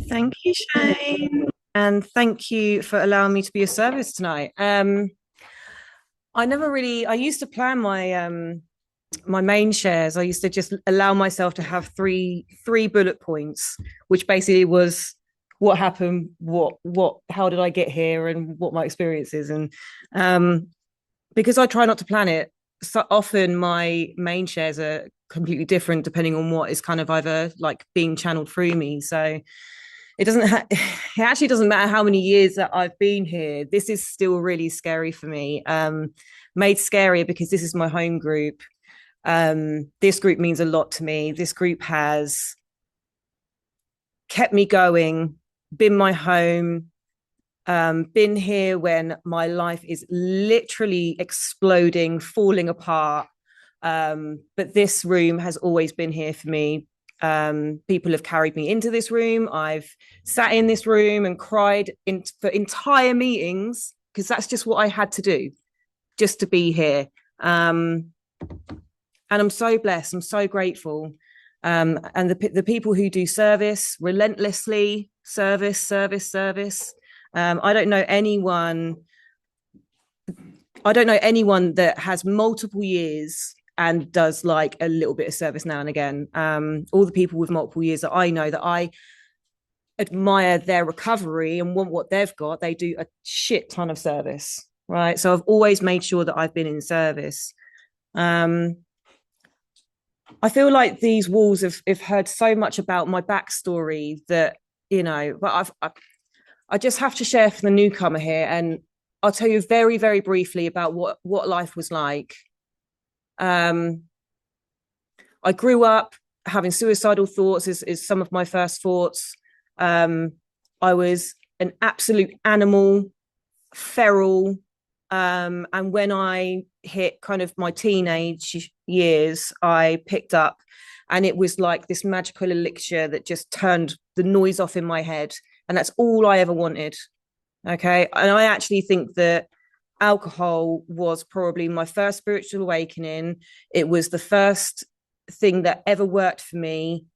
Thank you, Shane. And thank you for allowing me to be of service tonight. I used to plan my main shares. I used to just allow myself to have three bullet points, which basically was what happened, how did I get here, and what my experience is. And because I try not to plan it, so often my main shares are completely different depending on what is kind of either like being channeled through me. So it actually doesn't matter how many years that I've been here. This is still really scary for me. Made scarier because this is my home group. This group means a lot to me. This group has kept me going, been my home, been here when my life is literally exploding, falling apart. But this room has always been here for me. People have carried me into this room. I've sat in this room and cried for entire meetings because that's just what I had to do, just to be here. And I'm so blessed. I'm so grateful. And the people who do service relentlessly, service. I don't know anyone. I don't know anyone that has multiple years and does like a little bit of service now and again. All the people with multiple years that I know that I admire their recovery and want what they've got, they do a shit ton of service, right? So I've always made sure that I've been in service. I feel like these walls have heard so much about my backstory that, but I just have to share for the newcomer here. And I'll tell you very, very briefly about what life was like. I grew up having suicidal thoughts is some of my first thoughts. I was an absolute animal, feral. And when I hit kind of my teenage years, I picked up, and it was like this magical elixir that just turned the noise off in my head. And that's all I ever wanted. Okay. And I actually think that alcohol was probably my first spiritual awakening. It was the first thing that ever worked for me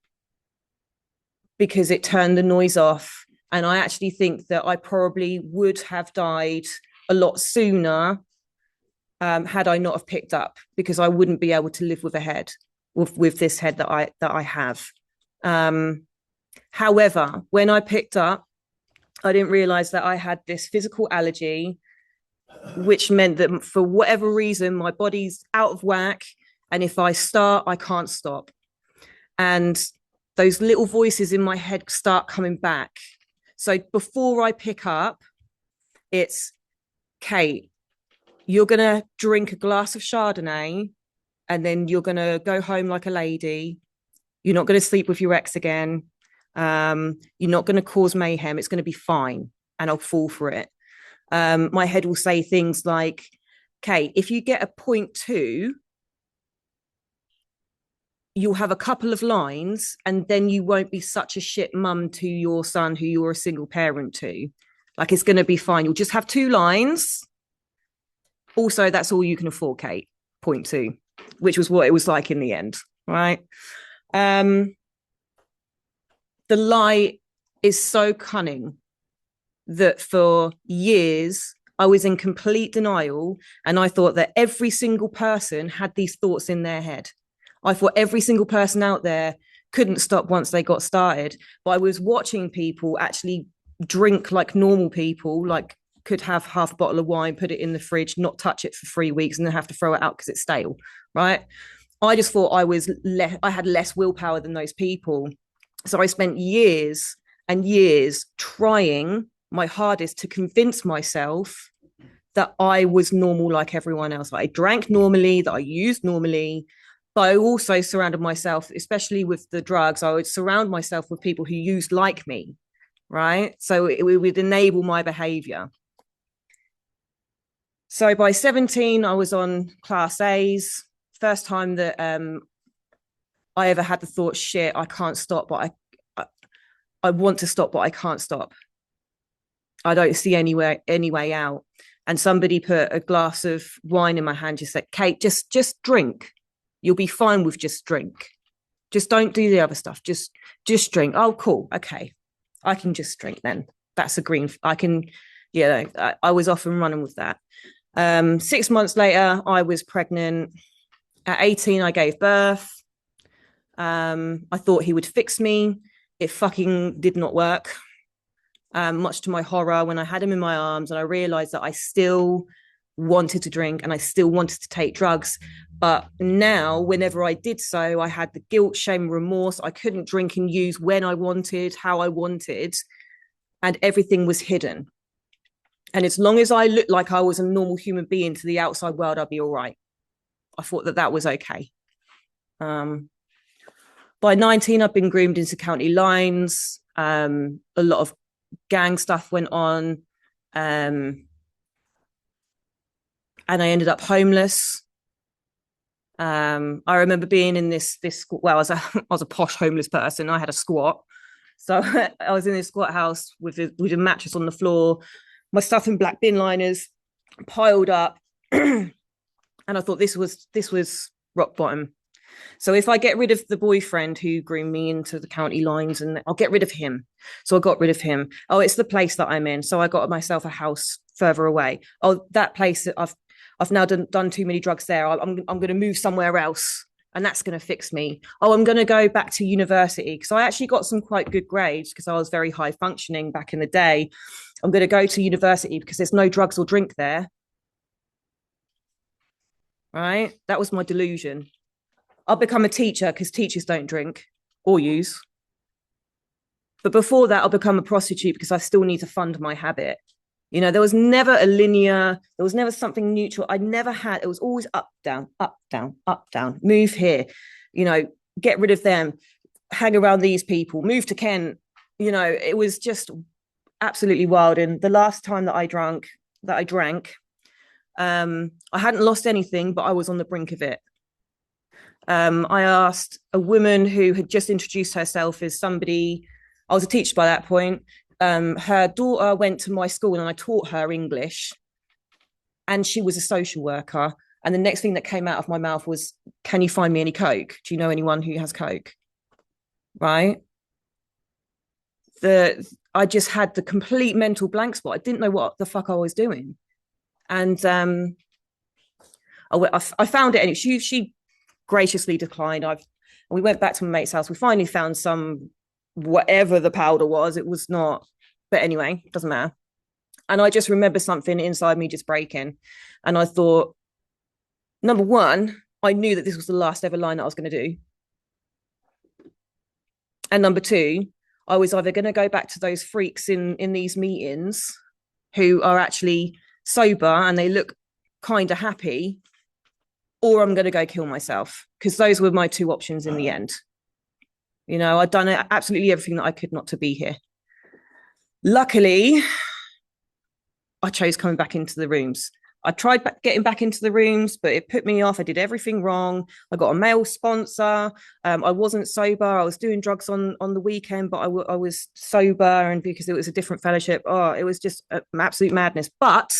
because it turned the noise off. And I actually think that I probably would have died a lot sooner had I not have picked up, because I wouldn't be able to live with a head, with this head that I have. However, when I picked up, I didn't realize that I had this physical allergy, which meant that for whatever reason, my body's out of whack. And if I start, I can't stop. And those little voices in my head start coming back. So before I pick up, it's, Kate, you're going to drink a glass of Chardonnay and then you're going to go home like a lady. You're not going to sleep with your ex again. You're not going to cause mayhem. It's going to be fine. And I'll fall for it. My head will say things like, Kate, if you get a 0.2, you'll have a couple of lines and then you won't be such a shit mum to your son who you're a single parent to. Like, it's going to be fine. You'll just have 2 lines. Also, that's all you can afford, Kate, 0.2, which was what it was like in the end, right? The lie is so cunning that for years I was in complete denial, and I thought that every single person had these thoughts in their head. I thought every single person out there couldn't stop once they got started. But I was watching people actually drink like normal people, like could have half a bottle of wine, put it in the fridge, not touch it for 3 weeks, and then have to throw it out because it's stale, right? I just thought I had less willpower than those people. So I spent years and years trying my hardest to convince myself that I was normal like everyone else. That I drank normally, that I used normally. But I also surrounded myself, especially with the drugs, I would surround myself with people who used like me, right? So it would enable my behavior. So by 17, I was on class A's. First time that I ever had the thought, shit, I can't stop, but I want to stop, but I can't stop. I don't see any way out. And somebody put a glass of wine in my hand, just said, Kate, just drink. You'll be fine with just drink. Just don't do the other stuff. Just drink. Oh, cool. Okay. I can just drink then. That's a green. I can, I was off and running with that. 6 months later, I was pregnant. At 18, I gave birth. I thought he would fix me. It fucking did not work. Much to my horror, when I had him in my arms and I realized that I still wanted to drink and I still wanted to take drugs. But now, whenever I did so, I had the guilt, shame, remorse. I couldn't drink and use when I wanted, how I wanted, and everything was hidden. And as long as I looked like I was a normal human being to the outside world, I'd be all right. I thought that that was okay. By 19, I've been groomed into county lines. A lot of gang stuff went on. And I ended up homeless. I remember being in this well, I was a posh homeless person. I had a squat. So I was in this squat house with a mattress on the floor, my stuff in black bin liners piled up. And I thought this was rock bottom. So if I get rid of the boyfriend who groomed me into the county lines, and I'll get rid of him. So I got rid of him. Oh, it's the place that I'm in. So I got myself a house further away. Oh, that place that I've now done too many drugs there. I'm going to move somewhere else, and that's going to fix me. Oh, I'm going to go back to university because I actually got some quite good grades because I was very high functioning back in the day. I'm going to go to university because there's no drugs or drink there. Right? That was my delusion. I'll become a teacher because teachers don't drink or use. But before that, I'll become a prostitute because I still need to fund my habit. You know, there was never a linear, there was never something neutral. I never had, it was always up, down, up, down, up, down, move here, you know, get rid of them, hang around these people, move to Kent. You know, it was just absolutely wild. And the last time that I drank, I hadn't lost anything, but I was on the brink of it. I asked a woman who had just introduced herself as somebody, I was a teacher by that point. Her daughter went to my school and I taught her English, and she was a social worker. And the next thing that came out of my mouth was, can you find me any Coke? Do you know anyone who has Coke? Right? I just had the complete mental blank spot. I didn't know what the fuck I was doing. And I found it, and she graciously declined. We went back to my mate's house. We finally found some, whatever the powder was. It was not, but anyway, doesn't matter. And I just remember something inside me just breaking. And I thought, number one, I knew that this was the last ever line that I was going to do. And number two, I was either going to go back to those freaks in these meetings who are actually sober and they look kind of happy, or I'm going to go kill myself, because those were my two options in the end. You know, I'd done absolutely everything that I could not to be here. Luckily, I chose coming back into the rooms. I tried getting back into the rooms, but it put me off. I did everything wrong. I got a male sponsor. I wasn't sober. I was doing drugs on the weekend, but I was sober, and because it was a different fellowship, it was just absolute madness. But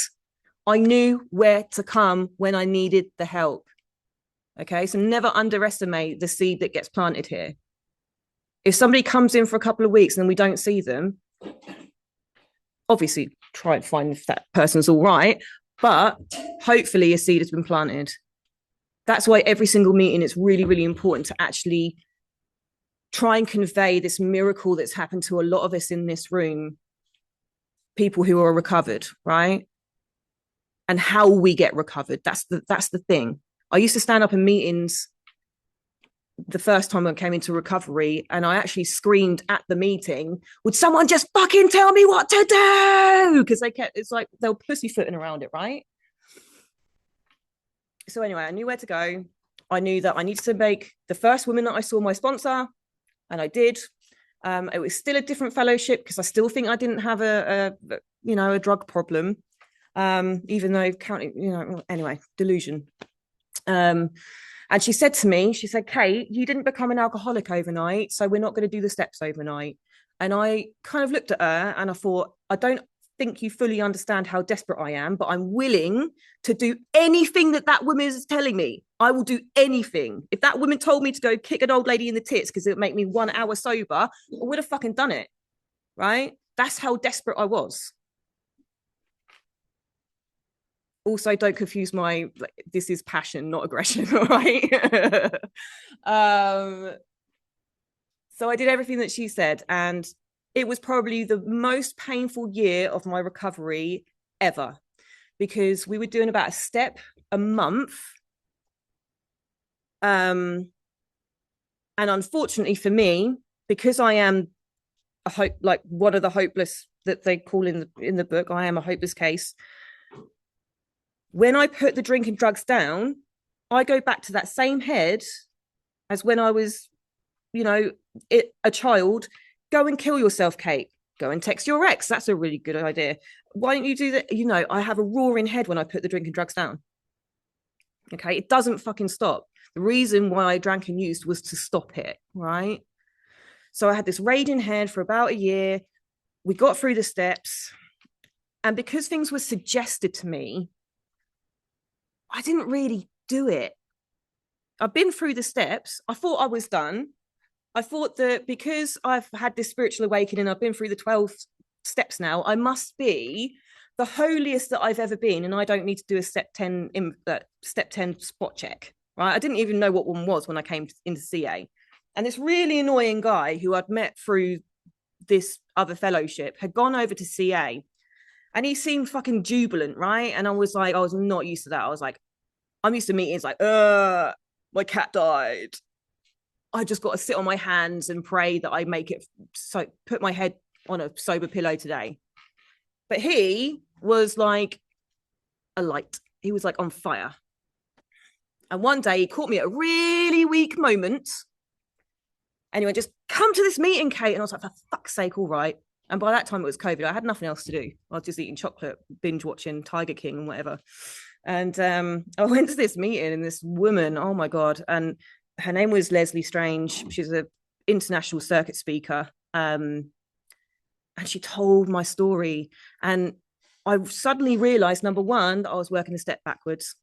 I knew where to come when I needed the help. Okay, so never underestimate the seed that gets planted here. If somebody comes in for a couple of weeks and we don't see them, obviously try and find if that person's all right, but hopefully a seed has been planted. That's why every single meeting, it's really, really important to actually try and convey this miracle that's happened to a lot of us in this room, people who are recovered, right? And how we get recovered. That's the thing. I used to stand up in meetings the first time I came into recovery, and I actually screamed at the meeting, would someone just fucking tell me what to do? Because it's like they were pussyfooting around it, right? So anyway, I knew where to go. I knew that I needed to make the first woman that I saw my sponsor, and I did. It was still a different fellowship because I still think I didn't have a drug problem, even though counting, anyway, delusion. And she said to me, Kate, you didn't become an alcoholic overnight, so we're not going to do the steps overnight. And I kind of looked at her and I thought, I don't think you fully understand how desperate I am, but I'm willing to do anything that woman is telling me. I will do anything. If that woman told me to go kick an old lady in the tits because it would make me 1 hour sober, I would have fucking done it. right? That's how desperate I was. Also, don't confuse this is passion, not aggression, right? So I did everything that she said, and it was probably the most painful year of my recovery ever, because we were doing about a step a month. And unfortunately for me, because I am like one of the hopeless that they call in the book, I am a hopeless case. When I put the drink and drugs down, I go back to that same head as when I was, a child. Go and kill yourself, Kate. Go and text your ex. That's a really good idea. Why don't you do that? I have a roaring head when I put the drink and drugs down. Okay, it doesn't fucking stop. The reason why I drank and used was to stop it, right? So I had this raging head for about a year. We got through the steps. And because things were suggested to me, I didn't really do it. I've been through the steps. I thought I was done. I thought that because I've had this spiritual awakening, I've been through the 12 steps now, I must be the holiest that I've ever been. And I don't need to do a step 10 spot check, right? I didn't even know what one was when I came into CA. And this really annoying guy who I'd met through this other fellowship had gone over to CA, and he seemed fucking jubilant, right? And I was like, I was not used to that. I was like, I'm used to meetings like, my cat died. I just got to sit on my hands and pray that I make it, so put my head on a sober pillow today. But he was like a light. He was like on fire. And one day he caught me at a really weak moment. And he went, just come to this meeting, Kate. And I was like, for fuck's sake, all right. And by that time it was COVID. I had nothing else to do. I was just eating chocolate, binge watching Tiger King and whatever. And I went to this meeting, and this woman, oh my God. And her name was Leslie Strange. She's an international circuit speaker. And she told my story. And I suddenly realized, number one, that I was working a step backwards,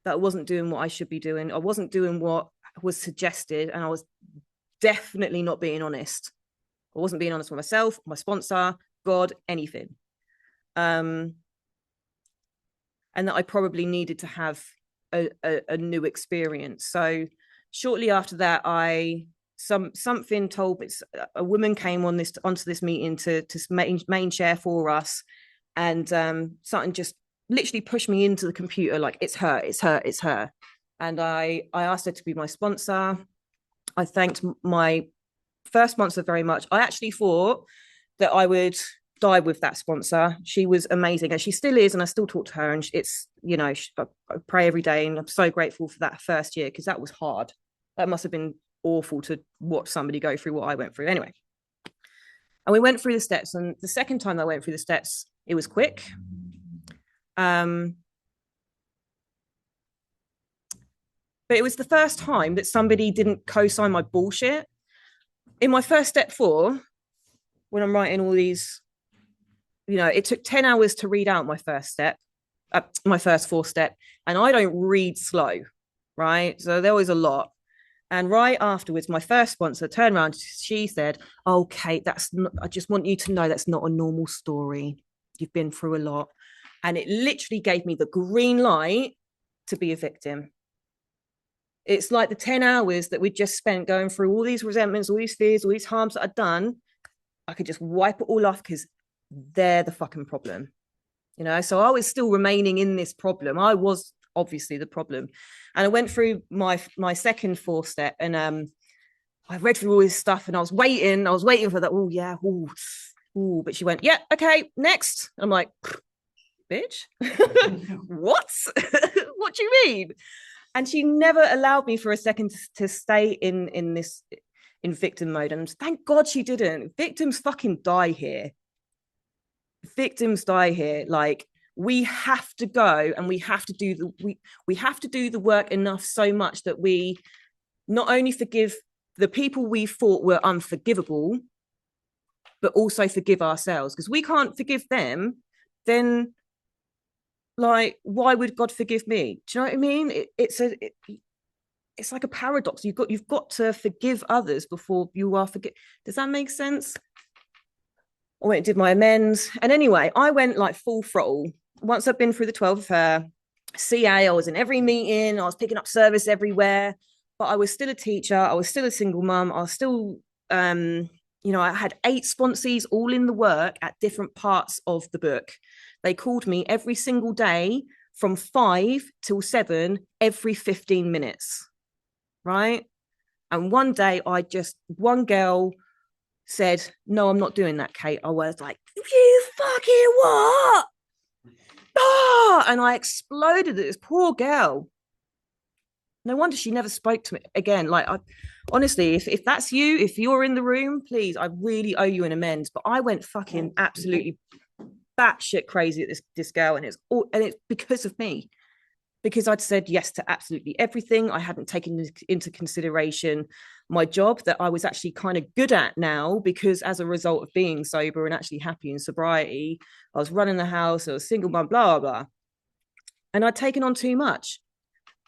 that I wasn't doing what I should be doing. I wasn't doing what was suggested. And I was definitely not being honest. I wasn't being honest with myself, my sponsor, God, anything. And that I probably needed to have a new experience. So shortly after that, something told me, a woman came onto this meeting to main share for us, and something just literally pushed me into the computer like, it's her. And I asked her to be my sponsor. I thanked my first sponsor very much. I actually thought that I would die with that sponsor. She was amazing, and she still is, and I still talk to her, and it's, I pray every day, and I'm so grateful for that first year, because that was hard. That must have been awful to watch somebody go through what I went through. Anyway, and we went through the steps, and the second time I went through the steps, it was quick. But it was the first time that somebody didn't co-sign my bullshit. In my first step 4, when I'm writing all these, it took 10 hours to read out my first 4 step, and I don't read slow, right? So there was a lot. And right afterwards, my first sponsor turned around, she said, oh, Kate, I just want you to know that's not a normal story. You've been through a lot. And it literally gave me the green light to be a victim. It's like the 10 hours that we just spent going through all these resentments, all these fears, all these harms that I'd done. I could just wipe it all off, because they're the fucking problem. So I was still remaining in this problem. I was obviously the problem. And I went through my second 4 step, and I read through all this stuff, and I was waiting for that. Oh yeah. Oh, but she went, yeah, okay, next. And I'm like, bitch, what? What do you mean? And she never allowed me for a second to stay in victim mode. And thank God she didn't. Victims fucking die here. Like, we have to go, and we have to do the work enough, so much that we not only forgive the people we thought were unforgivable, but also forgive ourselves. Because we can't forgive them, then, like, why would God forgive me? Do you know what I mean? It's like a paradox. You've got to forgive others before you are forgiven. Does that make sense? I went and did my amends. And anyway, I went like full throttle. Once I've been through the 12 affair, CA, I was in every meeting, I was picking up service everywhere, but I was still a teacher. I was still a single mum. I was still, I had 8 sponsees all in the work at different parts of the book. They called me every single day from 5 till 7, every 15 minutes. Right. And one day one girl said, "No, I'm not doing that, Kate." I was like, "You fucking what?" And I exploded at this poor girl. No wonder she never spoke to me again. Like, honestly, if that's you, if you're in the room, please, I really owe you an amends. But I went fucking absolutely batshit crazy at this girl, and it's because of me. Because I'd said yes to absolutely everything. I hadn't taken into consideration my job that I was actually kind of good at now, because as a result of being sober and actually happy in sobriety, I was running the house, I was single mum, blah, blah, blah. And I'd taken on too much.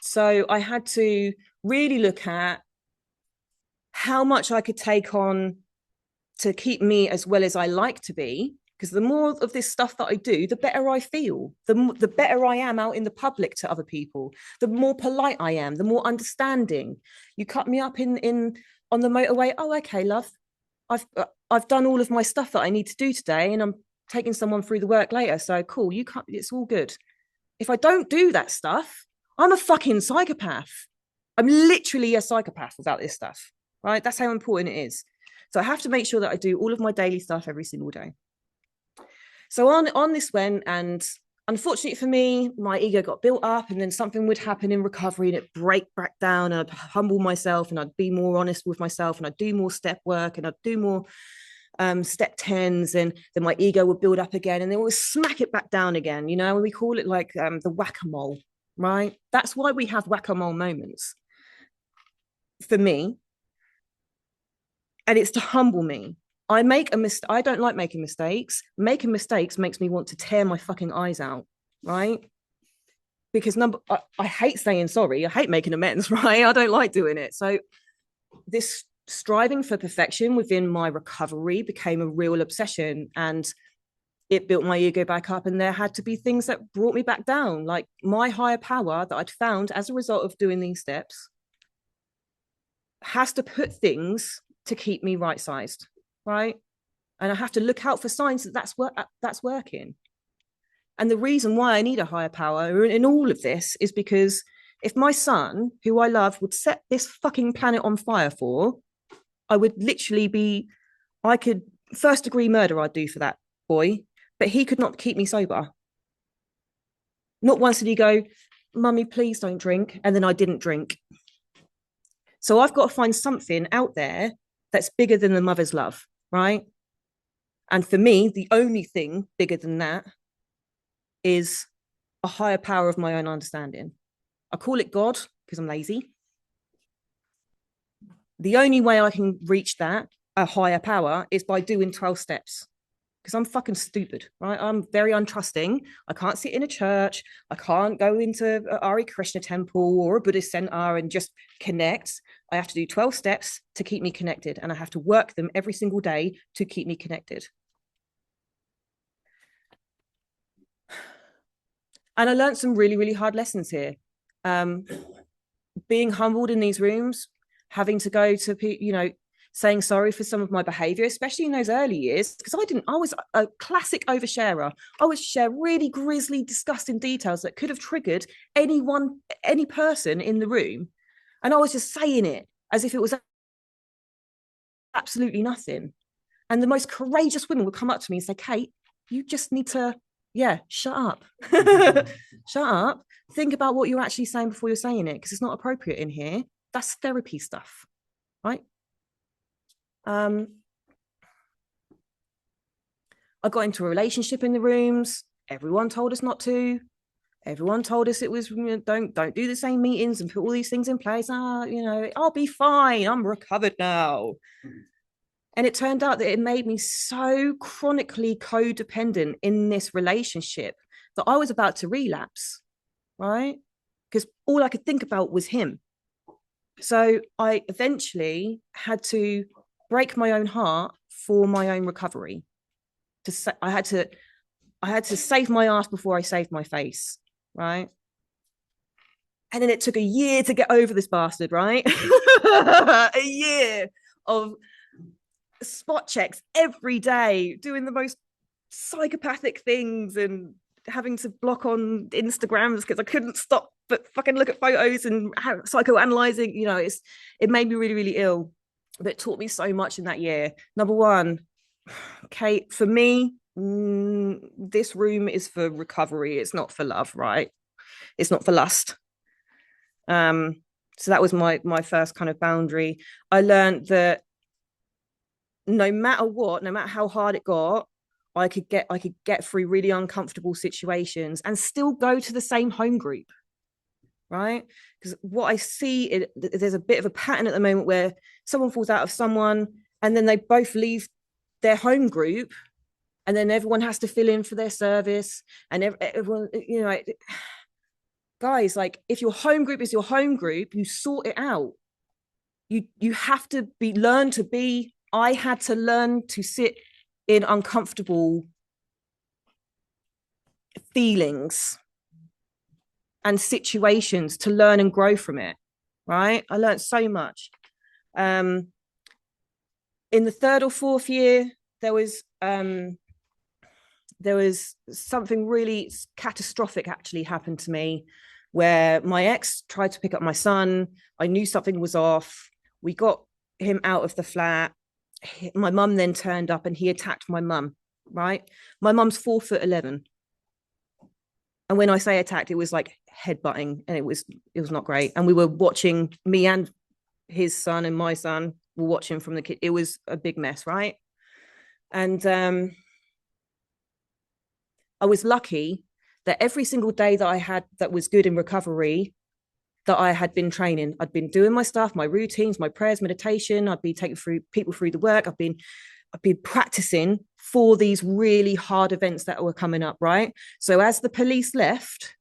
So I had to really look at how much I could take on to keep me as well as I like to be. Because the more of this stuff that I do, the better I feel, the better I am out in the public to other people, the more polite I am, the more understanding. You cut me up in on the motorway. Oh, okay, love. I've done all of my stuff that I need to do today, and I'm taking someone through the work later. So cool, you can't. It's all good. If I don't do that stuff, I'm a fucking psychopath. I'm literally a psychopath without this stuff, right? That's how important it is. So I have to make sure that I do all of my daily stuff every single day. So on this went, and unfortunately for me, my ego got built up, and then something would happen in recovery and it break back down, and I'd humble myself and I'd be more honest with myself, and I'd do more step work, and I'd do more step 10s, and then my ego would build up again, and then it would smack it back down again. And we call it like the whack-a-mole, right? That's why we have whack-a-mole moments for me. And it's to humble me. I don't like making mistakes. Making mistakes makes me want to tear my fucking eyes out, right? Because I hate saying sorry. I hate making amends, right? I don't like doing it. So this striving for perfection within my recovery became a real obsession, and it built my ego back up, and there had to be things that brought me back down, like my higher power that I'd found as a result of doing these steps has to put things to keep me right-sized, right? And I have to look out for signs that that's working. And the reason why I need a higher power in all of this is because if my son, who I love, would set this fucking planet on fire for, I would literally I could first degree murder I'd do for that boy, but he could not keep me sober. Not once did he go, "Mummy, please don't drink." And then I didn't drink. So I've got to find something out there that's bigger than the mother's love, right? And for me, the only thing bigger than that is a higher power of my own understanding. I call it God because I'm lazy. The only way I can reach that, a higher power, is by doing 12 steps. Because I'm fucking stupid, right? I'm very untrusting. I can't sit in a church. I can't go into a Hare Krishna temple or a Buddhist center and just connect. I have to do 12 steps to keep me connected, and I have to work them every single day to keep me connected. And I learned some really, really hard lessons here. Being humbled in these rooms, having to go to, saying sorry for some of my behavior, especially in those early years, because I was a classic oversharer. I would share really grisly, disgusting details that could have triggered any person in the room. And I was just saying it as if it was absolutely nothing. And the most courageous women would come up to me and say, "Kate, you just need to, shut up." Shut up. Think about what you're actually saying before you're saying it, because it's not appropriate in here. That's therapy stuff, right? I got into a relationship in the rooms. Everyone told us not to. Everyone told us it was, don't do the same meetings and put all these things in place. I'll be fine. I'm recovered now. And it turned out that it made me so chronically codependent in this relationship that I was about to relapse, right? Because all I could think about was him. So I eventually had to break my own heart for my own recovery. I had to save my ass before I saved my face, right? And then it took a year to get over this bastard, right? A year of spot checks every day, doing the most psychopathic things and having to block on Instagrams because I couldn't stop but fucking look at photos and psychoanalyzing. You know, it made me really, really ill. But it taught me so much in that year. Number one, Kate, for me, this room is for recovery. It's not for love, right? It's not for lust. So that was my first kind of boundary. I learned that no matter what, no matter how hard it got, I could get through really uncomfortable situations and still go to the same home group, right? Because what I see, there's a bit of a pattern at the moment where someone falls out of someone and then they both leave their home group and then everyone has to fill in for their service and everyone, you know, guys, like if your home group is your home group, you sort it out. You have to learn to be. I had to learn to sit in uncomfortable feelings and situations to learn and grow from it, right? I learned so much. In the third or fourth year, there was something really catastrophic actually happened to me where my ex tried to pick up my son. I knew something was off. We got him out of the flat. My mum then turned up and he attacked my mum, right? My mum's 4'11". And when I say attacked, it was like headbutting and it was not great. And we were watching, me and his son and my son were watching from the kid. It was a big mess, right? And I was lucky that every single day that I had that was good in recovery, that I had been training. I'd been doing my stuff, my routines, my prayers, meditation. I'd be taking people through the work. I've been practicing for these really hard events that were coming up, right? So as the police left,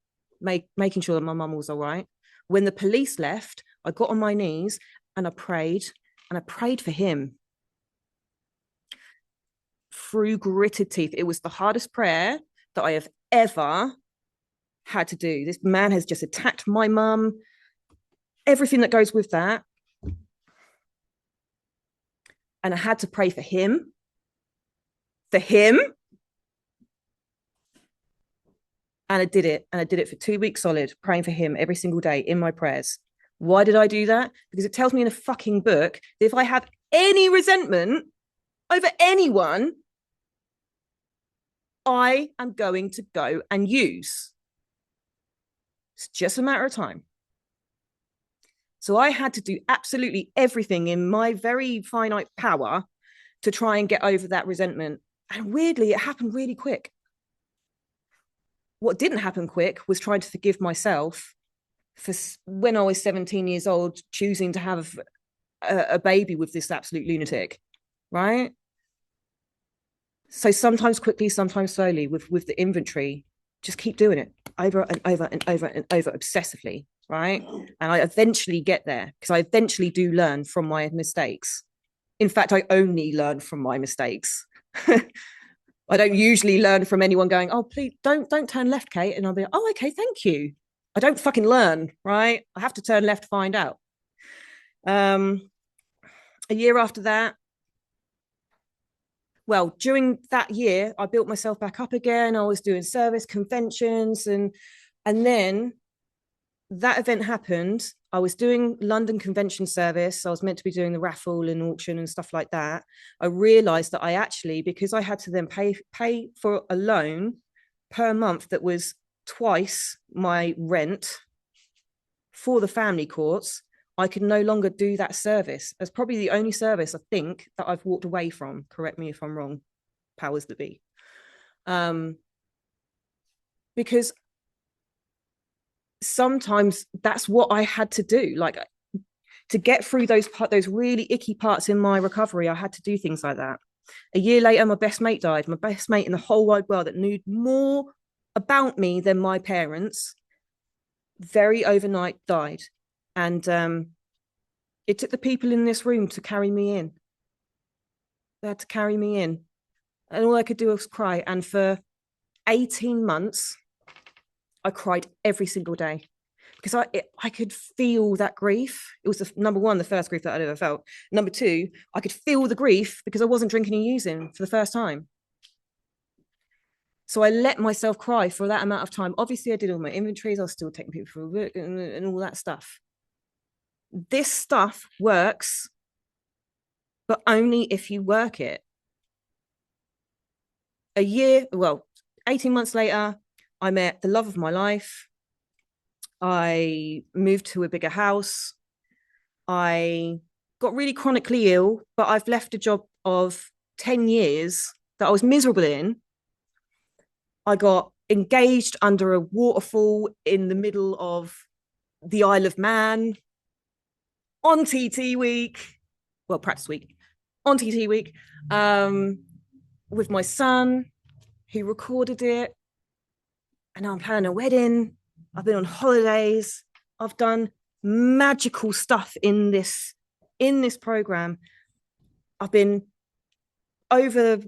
making sure that my mum was all right. When the police left, I got on my knees and I prayed for him through gritted teeth. It was the hardest prayer that I have ever had to do. This man has just attacked my mum, everything that goes with that. And I had to pray for him. And I did it. And I did it for 2 weeks solid, praying for him every single day in my prayers. Why did I do that? Because it tells me in a fucking book that if I have any resentment over anyone, I am going to go and use. It's just a matter of time. So I had to do absolutely everything in my very finite power to try and get over that resentment. And weirdly, it happened really quick. What didn't happen quick was trying to forgive myself for when I was 17 years old, choosing to have a baby with this absolute lunatic, right? So sometimes quickly, sometimes slowly with the inventory, just keep doing it over and over and over and over obsessively, right? And I eventually get there because I eventually do learn from my mistakes. In fact, I only learn from my mistakes. I don't usually learn from anyone going, oh, please don't turn left, Kate. And I'll be like, oh, okay, thank you. I don't fucking learn, right? I have to turn left to find out. A year after that, well, during that year, I built myself back up again. I was doing service conventions and then that event happened. I was doing London convention service. I was meant to be doing the raffle and auction and stuff like that. I realized that I actually, because I had to then pay for a loan per month that was twice my rent for the family courts, I could no longer do that service. That's probably the only service I think that I've walked away from. Correct me if I'm wrong, powers that be. Because sometimes that's what I had to do. Like to get through those really icky parts in my recovery, I had to do things like that. A year later, my best mate died. My best mate in the whole wide world that knew more about me than my parents, very overnight died. And it took the people in this room to carry me in. They had to carry me in. and all I could do was cry. And for 18 months, I cried every single day because I could feel that grief. It was number one, the first grief that I'd ever felt. Number two, I could feel the grief because I wasn't drinking and using for the first time. So I let myself cry for that amount of time. Obviously, I did all my inventories. I was still taking people for work and all that stuff. This stuff works, but only if you work it. A year, well, 18 months later, I met the love of my life. I moved to a bigger house. I got really chronically ill, but I've left a job of 10 years that I was miserable in. I got engaged under a waterfall in the middle of the Isle of Man on TT week, well, practice week, on TT week, with my son, who recorded it. And now I'm planning a wedding. I've been on holidays. I've done magical stuff in this program. I've been over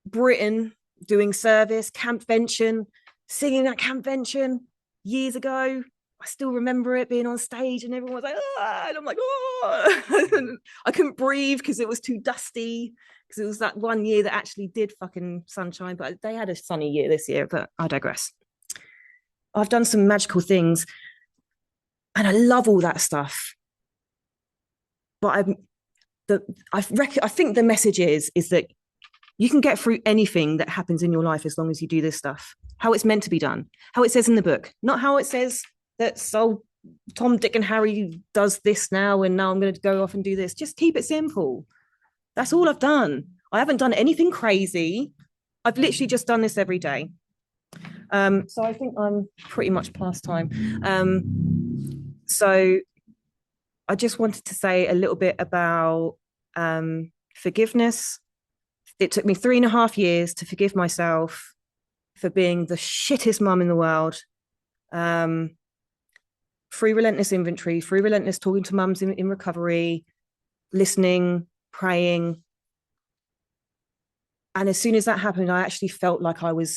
Britain doing service, campvention, singing at campvention years ago. I still remember it being on stage and everyone was like, ah, and I'm like, oh, I couldn't breathe because it was too dusty. Because it was that one year that actually did fucking sunshine, but they had a sunny year this year, but I digress. I've done some magical things and I love all that stuff. But I think the message is that you can get through anything that happens in your life as long as you do this stuff, how it's meant to be done, how it says in the book, not how it says that so Tom, Dick, and Harry does this now, and now I'm going to go off and do this. Just keep it simple. That's all I've done. I haven't done anything crazy. I've literally just done this every day. So I think I'm pretty much past time. So I just wanted to say a little bit about forgiveness. It took me 3.5 years to forgive myself for being the shittest mum in the world. Through relentless inventory, through relentless talking to mums in recovery, listening, praying. And as soon as that happened, I actually felt like I would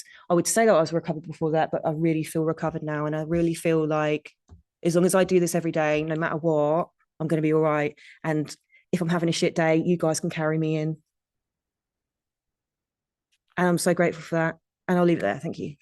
say that I was recovered before that, but I really feel recovered now. And I really feel like as long as I do this every day, no matter what, I'm going to be all right. And if I'm having a shit day, you guys can carry me in. And I'm so grateful for that. And I'll leave it there. Thank you.